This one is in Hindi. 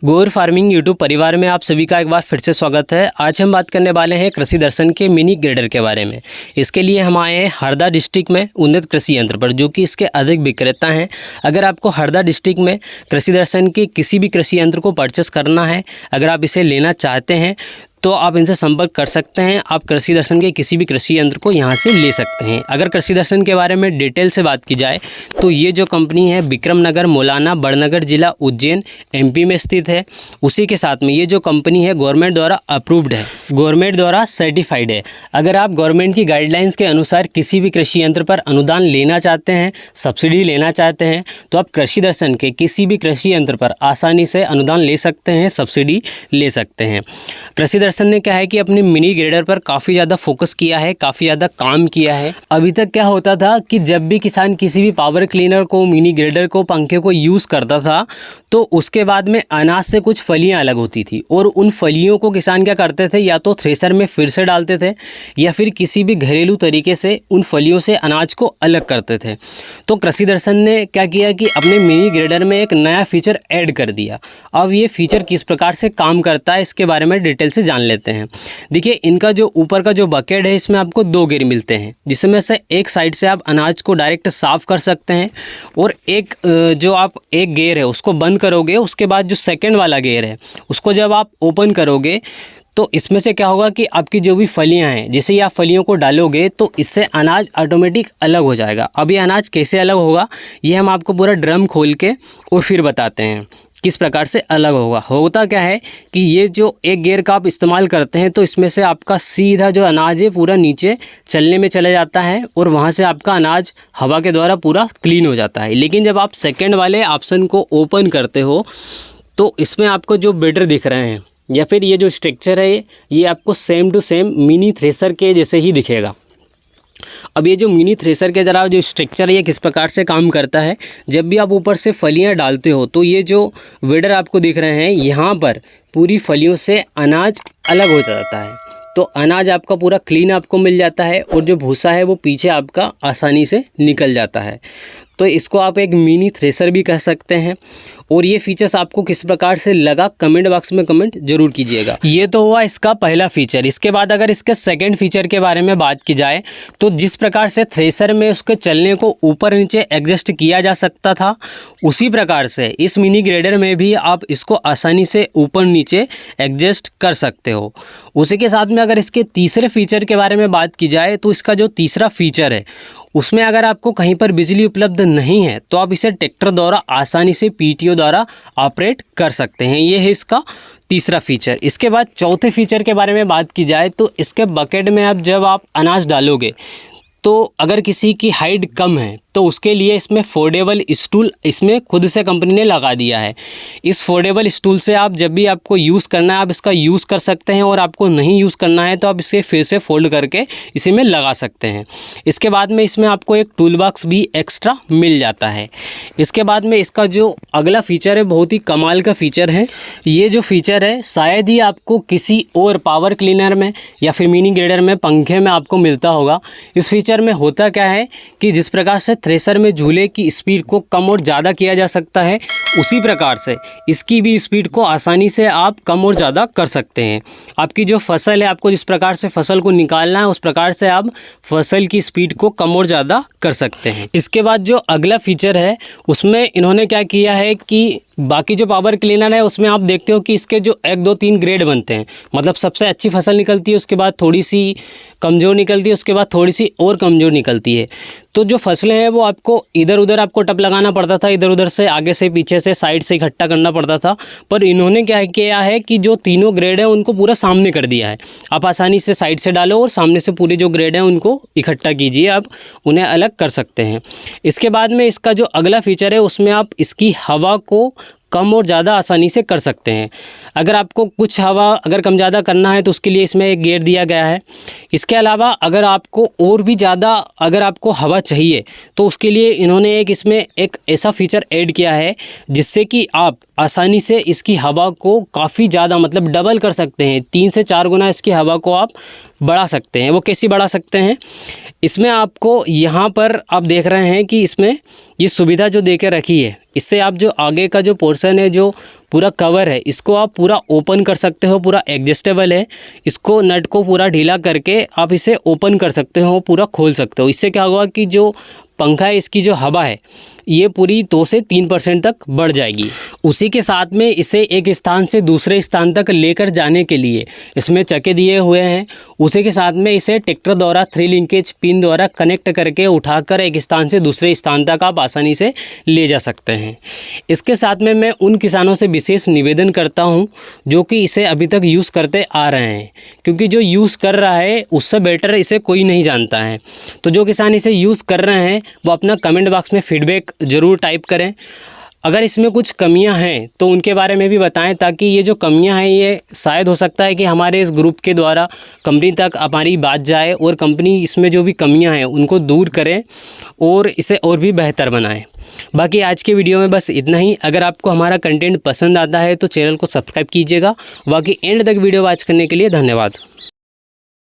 गोर फार्मिंग यूट्यूब परिवार में आप सभी का एक बार फिर से स्वागत है। आज हम बात करने वाले हैं कृषि दर्शन के मिनी ग्रेडर के बारे में। इसके लिए हम आए हैं हरदा डिस्ट्रिक्ट में उन्नत कृषि यंत्र पर, जो कि इसके अधिक विक्रेता हैं। अगर आपको हरदा डिस्ट्रिक्ट में कृषि दर्शन के किसी भी कृषि यंत्र को परचेस करना है, अगर आप इसे लेना चाहते हैं तो आप इनसे संपर्क कर सकते हैं। आप कृषि दर्शन के किसी भी कृषि यंत्र को यहाँ से ले सकते हैं। अगर कृषि दर्शन के बारे में डिटेल से बात की जाए तो ये जो कंपनी है विक्रम नगर मौलाना बड़नगर जिला उज्जैन एमपी में स्थित है। उसी के साथ में ये जो कंपनी है गवर्नमेंट द्वारा अप्रूव्ड है, गवर्नमेंट द्वारा सर्टिफाइड है। अगर आप गवर्नमेंट की गाइडलाइंस के अनुसार किसी भी कृषि यंत्र पर अनुदान लेना चाहते हैं, सब्सिडी लेना चाहते हैं, तो आप कृषि दर्शन के किसी भी कृषि यंत्र पर आसानी से अनुदान ले सकते हैं, सब्सिडी ले सकते हैं। कृषि दर्शन ने क्या है कि अपने मिनी ग्रेडर पर काफ़ी ज़्यादा फोकस किया है, काफ़ी ज़्यादा काम किया है। अभी तक क्या होता था कि जब भी किसान किसी भी पावर क्लीनर को, मिनी ग्रेडर को, पंखे को यूज़ करता था तो उसके बाद में अनाज से कुछ फलियां अलग होती थी और उन फलियों को किसान क्या करते थे, या तो थ्रेसर में फिर से डालते थे या फिर किसी भी घरेलू तरीके से उन फलियों से अनाज को अलग करते थे। तो कृषि दर्शन ने क्या किया कि अपने मिनी ग्रेडर में एक नया फीचर ऐड कर दिया। अब ये फीचर किस प्रकार से काम करता है इसके बारे में डिटेल से जान लेते हैं। देखिए, इनका जो ऊपर का जो बकेट है इसमें आपको 2 गेयर मिलते हैं, जिसमें से एक साइड से आप अनाज को डायरेक्ट साफ़ कर सकते हैं और एक जो आप एक गेयर है उसको बंद करोगे, उसके बाद जो सेकंड वाला गेयर है उसको जब आप ओपन करोगे तो इसमें से क्या होगा कि आपकी जो भी फलियां हैं, जैसे ही आप फलियों को डालोगे तो इससे अनाज ऑटोमेटिक अलग हो जाएगा। अब ये अनाज कैसे अलग होगा ये हम आपको पूरा ड्रम खोल के और फिर बताते हैं किस प्रकार से अलग होगा। होता क्या है कि ये जो एक गेयर का आप इस्तेमाल करते हैं तो इसमें से आपका सीधा जो अनाज है पूरा नीचे चलने में चला जाता है और वहाँ से आपका अनाज हवा के द्वारा पूरा क्लीन हो जाता है। लेकिन जब आप सेकंड वाले ऑप्शन को ओपन करते हो तो इसमें आपको जो बेडर दिख रहे हैं या फिर ये जो स्ट्रक्चर है ये आपको same to same mini thresher के जैसे ही दिखेगा। अब ये जो मिनी थ्रेसर के ज़रा जो स्ट्रक्चर है ये किस प्रकार से काम करता है, जब भी आप ऊपर से फलियां डालते हो तो ये जो वेडर आपको दिख रहे हैं यहाँ पर पूरी फलियों से अनाज अलग हो जाता है। तो अनाज आपका पूरा क्लीन आपको मिल जाता है और जो भूसा है वो पीछे आपका आसानी से निकल जाता है। तो इसको आप एक मिनी थ्रेसर भी कह सकते हैं। और ये फीचर्स आपको किस प्रकार से लगा कमेंट बॉक्स में कमेंट जरूर कीजिएगा। ये तो हुआ इसका पहला फीचर। इसके बाद अगर इसके सेकंड फीचर के बारे में बात की जाए तो जिस प्रकार से थ्रेसर में उसके चलने को ऊपर नीचे एडजस्ट किया जा सकता था, उसी प्रकार से इस मिनी ग्रेडर में भी आप इसको आसानी से ऊपर नीचे एडजस्ट कर सकते हो। उसी के साथ में अगर इसके तीसरे फीचर के बारे में बात की जाए तो इसका जो तीसरा फीचर है उसमें अगर आपको कहीं पर बिजली उपलब्ध नहीं है तो आप इसे ट्रैक्टर द्वारा आसानी से पीटीओ द्वारा ऑपरेट कर सकते हैं। ये है इसका तीसरा फीचर। इसके बाद चौथे फीचर के बारे में बात की जाए तो इसके बकेट में अब जब आप अनाज डालोगे तो अगर किसी की हाइट कम है तो उसके लिए इसमें फोल्डेबल स्टूल इसमें खुद से कंपनी ने लगा दिया है। इस फोल्डेबल स्टूल से आप जब भी आपको यूज़ करना है आप इसका यूज़ कर सकते हैं, और आपको नहीं यूज़ करना है तो आप इसे फिर से फोल्ड करके इसी में लगा सकते हैं। इसके बाद में इसमें आपको एक टूल बॉक्स भी एक्स्ट्रा मिल जाता है। इसके बाद में इसका जो अगला फीचर है बहुत ही कमाल का फीचर है। ये जो फीचर है शायद ही आपको किसी और पावर क्लीनर में या फिर मिनी ग्रेडर में, पंखे में आपको मिलता होगा। इस फीचर में होता क्या है कि जिस प्रकार से थ्रेसर में झूले की स्पीड को कम और ज़्यादा किया जा सकता है, उसी प्रकार से इसकी भी स्पीड को आसानी से आप कम और ज़्यादा कर सकते हैं। आपकी जो फसल है, आपको जिस प्रकार से फसल को निकालना है उस प्रकार से आप फसल की स्पीड को कम और ज़्यादा कर सकते हैं। इसके बाद जो अगला फीचर है उसमें इन्होंने क्या किया है कि बाकी जो पावर क्लीनर है उसमें आप देखते हो कि इसके जो 1 2 3 ग्रेड बनते हैं, मतलब सबसे अच्छी फसल निकलती है, उसके बाद थोड़ी सी कमज़ोर निकलती है, उसके बाद थोड़ी सी और कमज़ोर निकलती है। तो जो फसलें हैं वो आपको इधर उधर आपको टप लगाना पड़ता था, इधर उधर से, आगे से, पीछे से, साइड से इकट्ठा करना पड़ता था। पर इन्होंने क्या किया है कि जो तीनों ग्रेड है उनको पूरा सामने कर दिया है। आप आसानी से साइड से डालो और सामने से पूरे जो ग्रेड हैं उनको इकट्ठा कीजिए, आप उन्हें अलग कर सकते हैं। इसके बाद में इसका जो अगला फीचर है उसमें आप इसकी हवा को कम और ज़्यादा आसानी से कर सकते हैं। अगर आपको कुछ हवा अगर कम ज़्यादा करना है तो उसके लिए इसमें एक गियर दिया गया है। इसके अलावा अगर आपको और भी ज़्यादा अगर आपको हवा चाहिए तो उसके लिए इन्होंने इसमें एक ऐसा फीचर ऐड किया है जिससे कि आप आसानी से इसकी हवा को काफ़ी ज़्यादा मतलब डबल कर सकते हैं। 3 से 4 गुना इसकी हवा को आप बढ़ा सकते हैं। वो कैसे बढ़ा सकते हैं, इसमें आपको यहाँ पर आप देख रहे हैं कि इसमें ये सुविधा जो दे के रखी है, इससे आप जो आगे का जो पोर्शन है जो पूरा कवर है, इसको आप पूरा ओपन कर सकते हो, पूरा एडजस्टेबल है। इसको नट को पूरा ढीला करके आप इसे ओपन कर सकते हो, पूरा खोल सकते हो। इससे क्या होगा कि जो पंखा है, इसकी जो हवा है ये पूरी 2 से 3% तक बढ़ जाएगी। उसी के साथ में इसे एक स्थान से दूसरे स्थान तक लेकर जाने के लिए इसमें चक्के दिए हुए हैं। उसी के साथ में इसे ट्रैक्टर द्वारा 3 लिंकेज पिन द्वारा कनेक्ट करके उठाकर एक स्थान से दूसरे स्थान तक आप आसानी से ले जा सकते हैं। इसके साथ में मैं उन किसानों से विशेष निवेदन करता हूं जो कि इसे अभी तक यूज़ करते आ रहे हैं, क्योंकि जो यूज़ कर रहा है उससे बेटर इसे कोई नहीं जानता है। तो जो किसान इसे यूज़ कर रहे हैं वो अपना कमेंट बॉक्स में फीडबैक ज़रूर टाइप करें। अगर इसमें कुछ कमियां हैं तो उनके बारे में भी बताएं, ताकि ये जो कमियां हैं ये शायद हो सकता है कि हमारे इस ग्रुप के द्वारा कंपनी तक हमारी बात जाए और कंपनी इसमें जो भी कमियां हैं उनको दूर करें और इसे और भी बेहतर बनाएं। बाकी आज के वीडियो में बस इतना ही। अगर आपको हमारा कंटेंट पसंद आता है तो चैनल को सब्सक्राइब कीजिएगा। बाकी एंड तक वीडियो वॉच करने के लिए धन्यवाद।